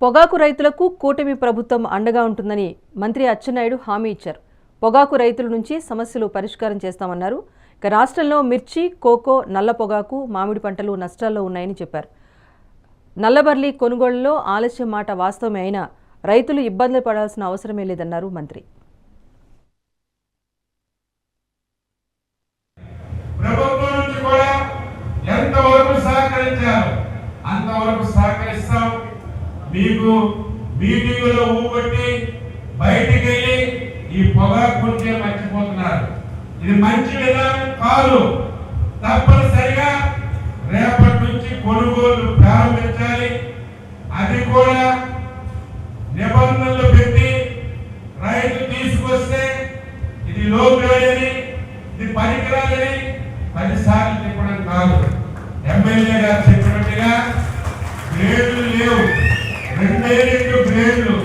పొగాకు రైతులకు కూటమి ప్రభుత్వం అండగా ఉంటుందని మంత్రి అచ్చెన్నాయుడు హామీ ఇచ్చారు. పొగాకు రైతుల నుంచి సమస్యలు పరిష్కారం చేస్తామన్నారు. ఇక రాష్ట్రంలో మిర్చి, కోకో, నల్ల పొగాకు, మామిడి పంటలు నష్టాల్లో ఉన్నాయని చెప్పారు. నల్లబర్లీ కొనుగోలులో ఆలస్యం మాట వాస్తవమే అయినా రైతులు ఇబ్బందులు పడాల్సిన అవసరమే లేదన్నారు మంత్రి. ప్రభుత్వం నుంచి కూడా ఎంతవరకు సహకరించారు అంతవరకు సహకరిస్తాం. మీకు మీటింగులో ఊబట్టి బయటికి వెళ్ళి ఈ పొగాకు గురించి మర్చిపోతున్నారు. ఇది మంచి విధానం కాదు. తప్పనిసరిగా రేపటి నుంచి కొనుగోలు ప్రారంభించాలి. అది కూడా నిబంధనలు పెట్టి రైతు తీసుకొస్తే ఇది లో గ్రేడ్ అని, ఇది పనికిరాలని 10 సార్లు చెప్పడం కాదు. ఎమ్మెల్యే గారు చెప్పినట్టుగా గ్రేడ్లు లేవు, 2 గ్రేడ్లు,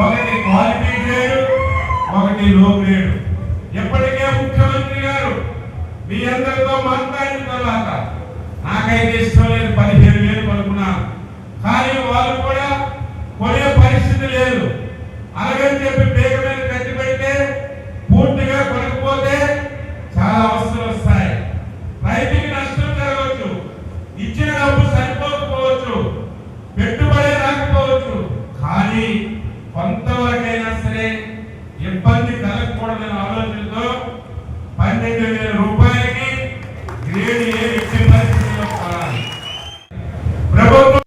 ఒకటి క్వాలిటీ గ్రేడ్, ఒకటి లో గ్రేడ్. ఎప్పటికే ముఖ్యమంత్రి గారు మీ అందరితో మాట్లాడిన తర్వాత నాకైతే ఇష్టం లేదు, 15,000 కొనుక్కున్నాను, కానీ వాళ్ళు కూడా కొనే పరిస్థితి లేదు. అలాగని చెప్పి పేక మీద కట్టి పెడితే పూర్తిగా కొనకపోతే చాలా అవసరం వస్తాయి. రైతుకి నష్టం జరగవచ్చు, ఇచ్చిన డబ్బు సరిపోకపోవచ్చు, పెట్టుబడి రాకపోవచ్చు, కానీ కొంతవరకైనా సరే ఇబ్బంది కలగకూడదనే ఆలోచనతో 12,000 రూపాయలకి గ్రేడ్ ఏ ఇచ్చే పరిస్థితిలో కావాలి. ప్రభుత్వం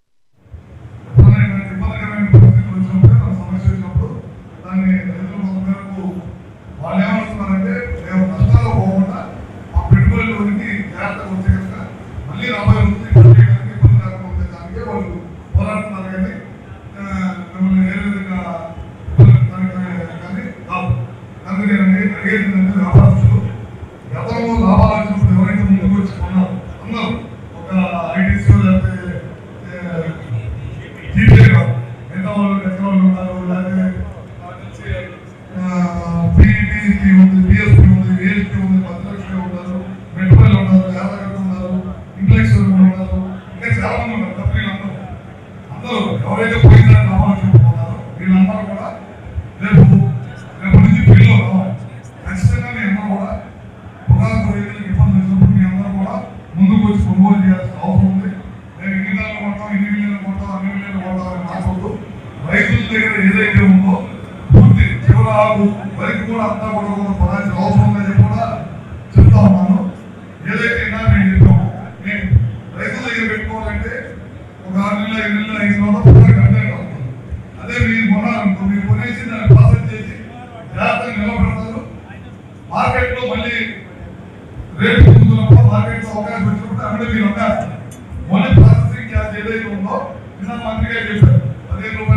వాళ్ళు ఏమవుతున్నారంటే మేము నష్టాలు పోకుండా మా పెట్టుబడులకి జాగ్రత్తగా వచ్చే కనుక మళ్ళీ రాబోయే రోజులు ఇబ్బంది లేకుండా ఉండేదానికే వాళ్ళు పోరాడుతున్నారు. కానీ మిమ్మల్ని ఏ విధంగా కానీ కాదు. కనుక నేను అడిగేది ఏంటంటే వ్యాపారస్తులు గతంలో లాభాలు వచ్చినప్పుడు ఎవరైతే ముందుకు వచ్చి కొన్నారు అందరూ ఒక ఐటీసీ లేకపోతే జీపే కాదు, మిగతా వాళ్ళు ఎక్కడ వాళ్ళు ఉన్నారు, లేకపోతే పీఈటీ ఉంది, బిఎస్పీ ఉంది, ఏఎస్పీ ఉంది, 10 లక్షలు ఉన్నారు, మెట్రోలు ఉన్నారు, యాదగడ్డ ఉన్నారు, ఇంటలెక్చువల్ ఉన్నారు, ఇంకా చాలా మంది ఉన్నారు. కంపెనీలు అందరూ ఎవరైతే పోయిందని లాభాలు చెప్పుకున్నారో వీళ్ళందరూ కూడా రేపు నుంచి ఫీల్డ్లో రావాలి. ఖచ్చితంగా మీ అందరూ కూడా పొగాకు రైతులకు ఇబ్బంది వచ్చినప్పుడు మీ అందరూ కూడా ముందుకు వచ్చి కొనుగోలు చేయాల్సిన అవసరం ఉంది. నేను ఇన్ని నెలలు కొంటాం, ఇన్ని మిలియన్లు కొంటాం, అన్ని మిలియన్లు కొంటాం అని మాట్లాడుతూ రైతుల దగ్గర ఏదైతే ఉందో పూర్తి చివరి ఆకు వరకు కూడా అంతా కూడా పడాల్సిన అవసరం ఉందని కూడా చెప్తా ఉన్నాను. ఏదైతే ఇందాక నేను చెప్పాము, నేను రైతుల దగ్గర పెట్టుకోవాలంటే ఒక 6 నెలలు 5 నెలలు 5 నెలలు పొగాకు కంటెంట్ అవుతుంది. అదే మీరు కొనాలనుకో, మీరు కొనేసి దాన్ని ప్రాసెస్ చేసి జాగ్రత్తగా నిలబెడతారు. మార్కెట్లో మళ్ళీ రేటు పొందుతున్నప్పుడు మార్కెట్లో అవకాశం వచ్చినప్పుడు అక్కడ మీరు అమ్మేస్తారు. ఓన్లీ ప్రాసెసింగ్ ఛార్జ్ ఏదైతే ఉందో నిన్న మంత్రి గారు చెప్పారు, 15 రూపాయలు